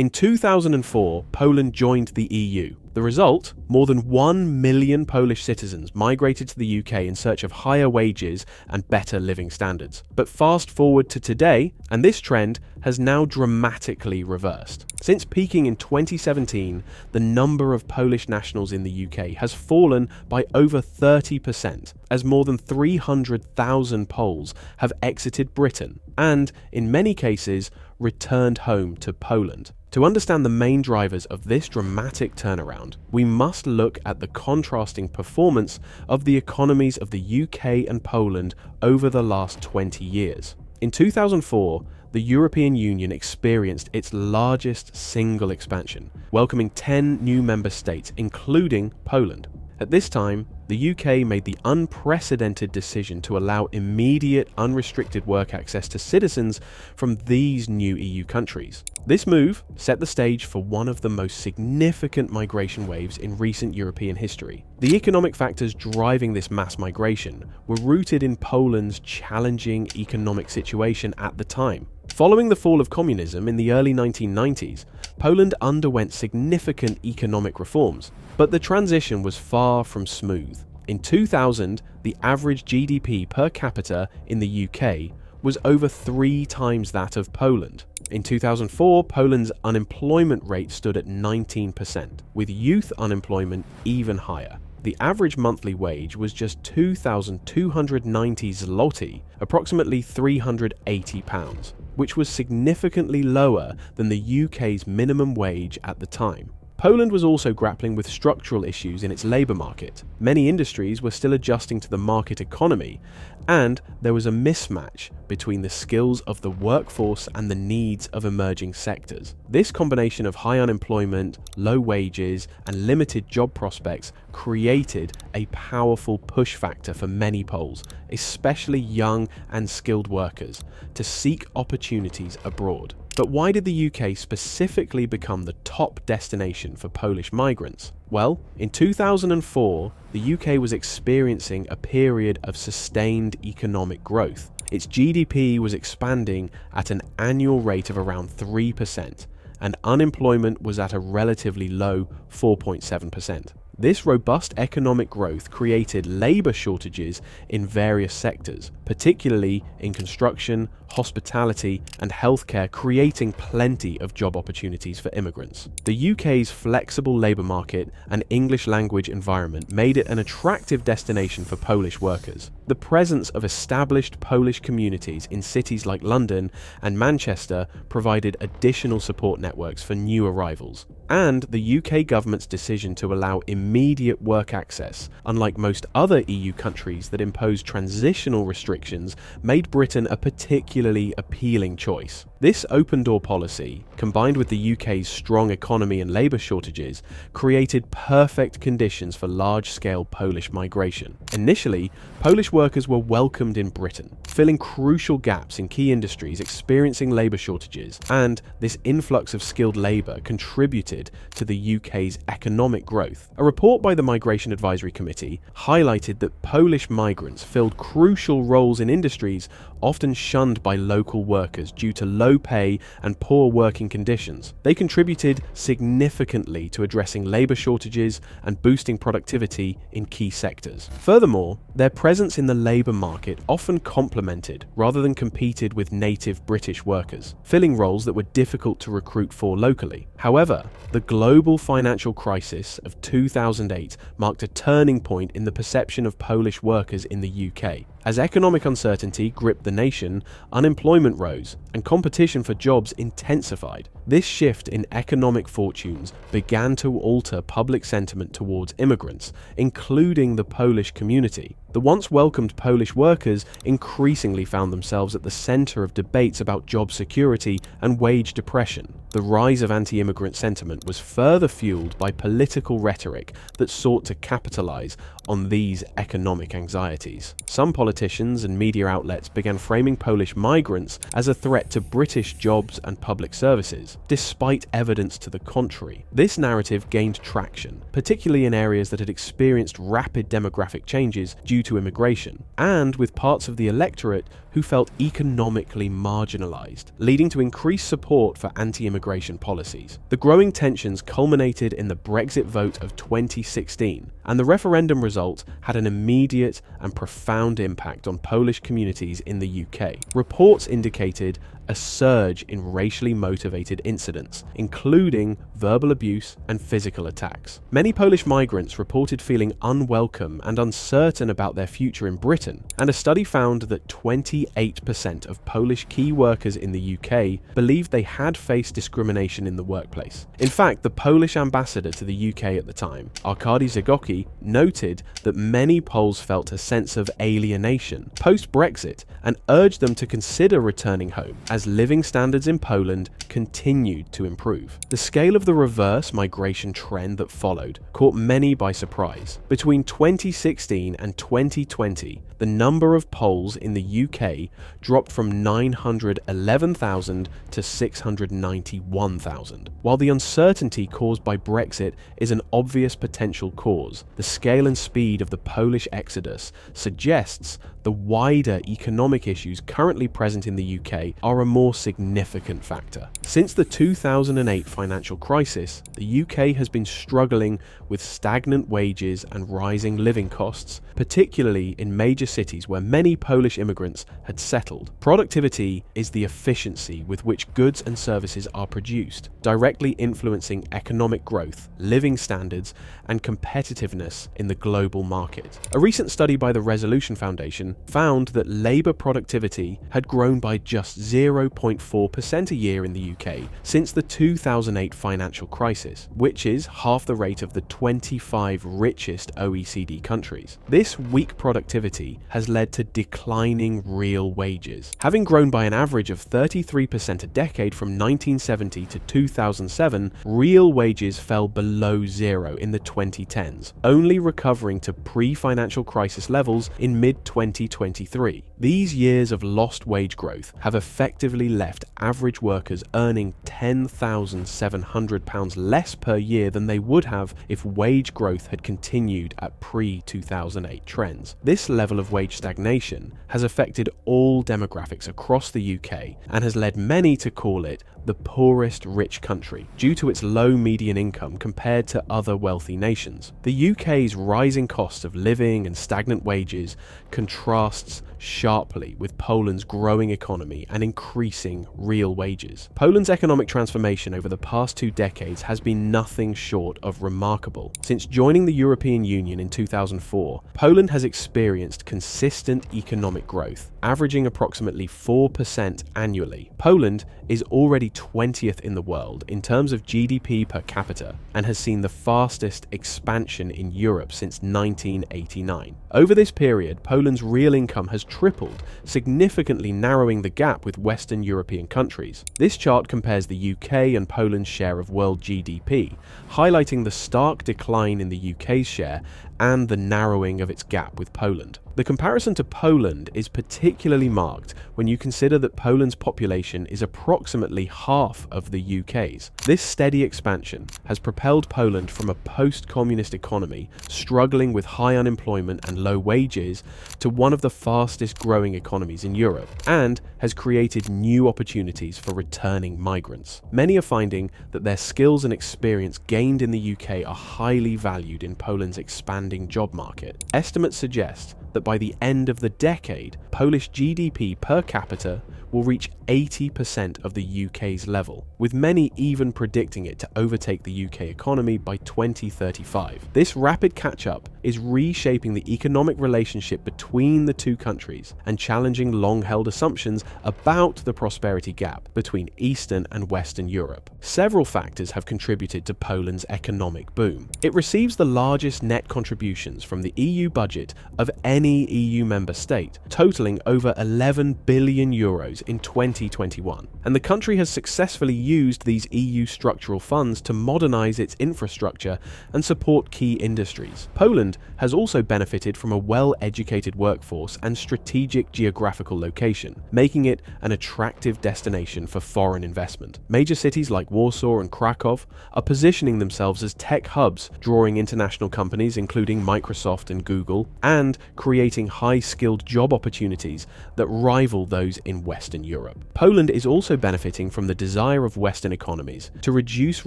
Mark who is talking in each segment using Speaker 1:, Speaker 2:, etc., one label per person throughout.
Speaker 1: In 2004, Poland joined the EU. The result? More than 1 million Polish citizens migrated to the UK in search of higher wages and better living standards. But fast forward to today, and this trend has now dramatically reversed. Since peaking in 2017, the number of Polish nationals in the UK has fallen by over 30%, as more than 300,000 Poles have exited Britain and, in many cases, returned home to Poland. To understand the main drivers of this dramatic turnaround, we must look at the contrasting performance of the economies of the UK and Poland over the last 20 years. In 2004, the European Union experienced its largest single expansion, welcoming 10 new member states, including Poland. At this time, the UK made the unprecedented decision to allow immediate, unrestricted work access to citizens from these new EU countries. This move set the stage for one of the most significant migration waves in recent European history. The economic factors driving this mass migration were rooted in Poland's challenging economic situation at the time. Following the fall of communism in the early 1990s, Poland underwent significant economic reforms, but the transition was far from smooth. In 2000, the average GDP per capita in the UK was over 3 times that of Poland. In 2004, Poland's unemployment rate stood at 19%, with youth unemployment even higher. The average monthly wage was just 2,290 zloty, approximately £380, which was significantly lower than the UK's minimum wage at the time. Poland was also grappling with structural issues in its labour market. Many industries were still adjusting to the market economy, and there was a mismatch between the skills of the workforce and the needs of emerging sectors. This combination of high unemployment, low wages, and limited job prospects created a powerful push factor for many Poles, especially young and skilled workers, to seek opportunities abroad. But why did the UK specifically become the top destination for Polish migrants? Well, in 2004, the UK was experiencing a period of sustained economic growth. Its GDP was expanding at an annual rate of around 3%, and unemployment was at a relatively low 4.7%. This robust economic growth created labour shortages in various sectors, particularly in construction, hospitality, and healthcare, creating plenty of job opportunities for immigrants. The UK's flexible labour market and English language environment made it an attractive destination for Polish workers. The presence of established Polish communities in cities like London and Manchester provided additional support networks for new arrivals. And the UK government's decision to allow immediate work access, unlike most other EU countries that impose transitional restrictions, made Britain a particularly appealing choice. This open-door policy, combined with the UK's strong economy and labour shortages, created perfect conditions for large-scale Polish migration. Initially, Polish workers were welcomed in Britain, filling crucial gaps in key industries experiencing labour shortages, and this influx of skilled labour contributed to the UK's economic growth. A report by the Migration Advisory Committee highlighted that Polish migrants filled crucial roles in industries often shunned by local workers due to low pay and poor working conditions. They contributed significantly to addressing labour shortages and boosting productivity in key sectors. Furthermore, their presence in the labour market often complemented rather than competed with native British workers, filling roles that were difficult to recruit for locally. However, the global financial crisis of 2008 marked a turning point in the perception of Polish workers in the UK. As economic uncertainty gripped the nation, unemployment rose and competition for jobs intensified. This shift in economic fortunes began to alter public sentiment towards immigrants, including the Polish community. The once welcomed Polish workers increasingly found themselves at the centre of debates about job security and wage depression. The rise of anti-immigrant sentiment was further fueled by political rhetoric that sought to capitalise on these economic anxieties. Some politicians and media outlets began framing Polish migrants as a threat to British jobs and public services, despite evidence to the contrary. This narrative gained traction, particularly in areas that had experienced rapid demographic changes due to immigration, and with parts of the electorate who felt economically marginalized, leading to increased support for anti-immigration policies. The growing tensions culminated in the Brexit vote of 2016, and the referendum result had an immediate and profound impact on Polish communities in the UK. Reports indicated a surge in racially motivated incidents, including verbal abuse and physical attacks. Many Polish migrants reported feeling unwelcome and uncertain about their future in Britain, and a study found that 28% of Polish key workers in the UK believed they had faced discrimination in the workplace. In fact, the Polish ambassador to the UK at the time, Arkady Zygoki, noted that many Poles felt a sense of alienation post-Brexit and urged them to consider returning home as living standards in Poland continued to improve. The scale of the reverse migration trend that followed caught many by surprise. Between 2016 and 2020, the number of Poles in the UK dropped from 911,000 to 691,000. While the uncertainty caused by Brexit is an obvious potential cause, the scale and speed of the Polish exodus suggests the wider economic issues currently present in the UK are a more significant factor. Since the 2008 financial crisis, the UK has been struggling with stagnant wages and rising living costs, particularly in major cities where many Polish immigrants had settled. Productivity is the efficiency with which goods and services are produced, directly influencing economic growth, living standards, and competitiveness in the global market. A recent study by the Resolution Foundation found that labour productivity had grown by just 0.4% a year in the UK since the 2008 financial crisis, which is half the rate of the 25 richest OECD countries. This weak productivity has led to declining real wages. Having grown by an average of 33% a decade from 1970 to 2007, real wages fell below zero in the 2010s, only recovering to pre-financial crisis levels in mid-2023. These years of lost wage growth have effectively left average workers earning £10,700 less per year than they would have if wage growth had continued at pre-2008 trends. This level of wage stagnation has affected all demographics across the UK and has led many to call it the poorest rich country due to its low median income compared to other wealthy nations. The UK's rising cost of living and stagnant wages contrasts sharply with Poland's growing economy and increasing real wages. Poland's economic transformation over the past 2 decades has been nothing short of remarkable. Since joining the European Union in 2004, Poland has experienced consistent economic growth, averaging approximately 4% annually. Poland is already 20th in the world in terms of GDP per capita and has seen the fastest expansion in Europe since 1989. Over this period, Poland's real income has tripled, significantly narrowing the gap with Western European countries. This chart compares the UK and Poland's share of world GDP, highlighting the stark decline in the UK's share and the narrowing of its gap with Poland. The comparison to Poland is particularly marked when you consider that Poland's population is approximately half of the UK's. This steady expansion has propelled Poland from a post-communist economy struggling with high unemployment and low wages to one of the fastest growing economies in Europe, and has created new opportunities for returning migrants. Many are finding that their skills and experience gained in the UK are highly valued in Poland's expanding job market. Estimates suggest that by the end of the decade, Polish GDP per capita will reach 80% of the UK's level, with many even predicting it to overtake the UK economy by 2035. This rapid catch-up is reshaping the economic relationship between the two countries and challenging long-held assumptions about the prosperity gap between Eastern and Western Europe. Several factors have contributed to Poland's economic boom. It receives the largest net contributions from the EU budget of any EU member state, totaling over €11 billion euros in 2021, and the country has successfully used these EU structural funds to modernize its infrastructure and support key industries. Poland has also benefited from a well-educated workforce and strategic geographical location, making it an attractive destination for foreign investment. Major cities like Warsaw and Krakow are positioning themselves as tech hubs, drawing international companies including Microsoft and Google, and creating high-skilled job opportunities that rival those in Western Europe. Poland is also benefiting from the desire of Western economies to reduce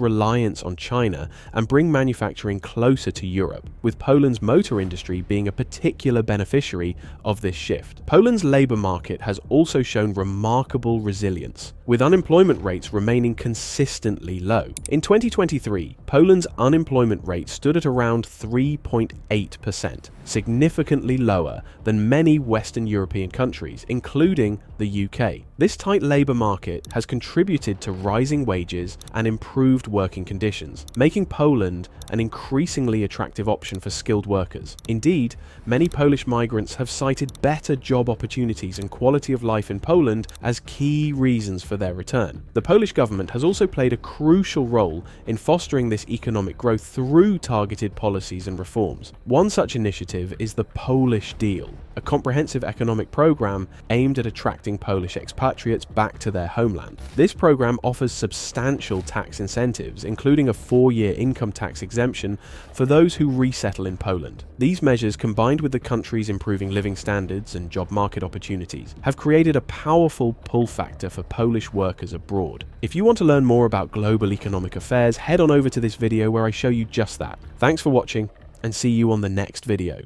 Speaker 1: reliance on China and bring manufacturing closer to Europe, with Poland's motor industry being a particular beneficiary of this shift. Poland's labor market has also shown remarkable resilience, with unemployment rates remaining consistently low. In 2023, Poland's unemployment rate stood at around 3.8%, significantly lower than many Western European countries, including the UK. This tight labor market has contributed to rising wages and improved working conditions, making Poland an increasingly attractive option for skilled workers. Indeed, many Polish migrants have cited better job opportunities and quality of life in Poland as key reasons for their return. The Polish government has also played a crucial role in fostering this economic growth through targeted policies and reforms. One such initiative is the Polish Deal, a comprehensive economic program aimed at attracting Polish expatriates back to their homeland. This program offers substantial tax incentives, including a 4-year income tax exemption for those who resettle in Poland. These measures, combined with the country's improving living standards and job market opportunities, have created a powerful pull factor for Polish workers abroad. If you want to learn more about global economic affairs, head on over to this video where I show you just that. Thanks for watching, and see you on the next video.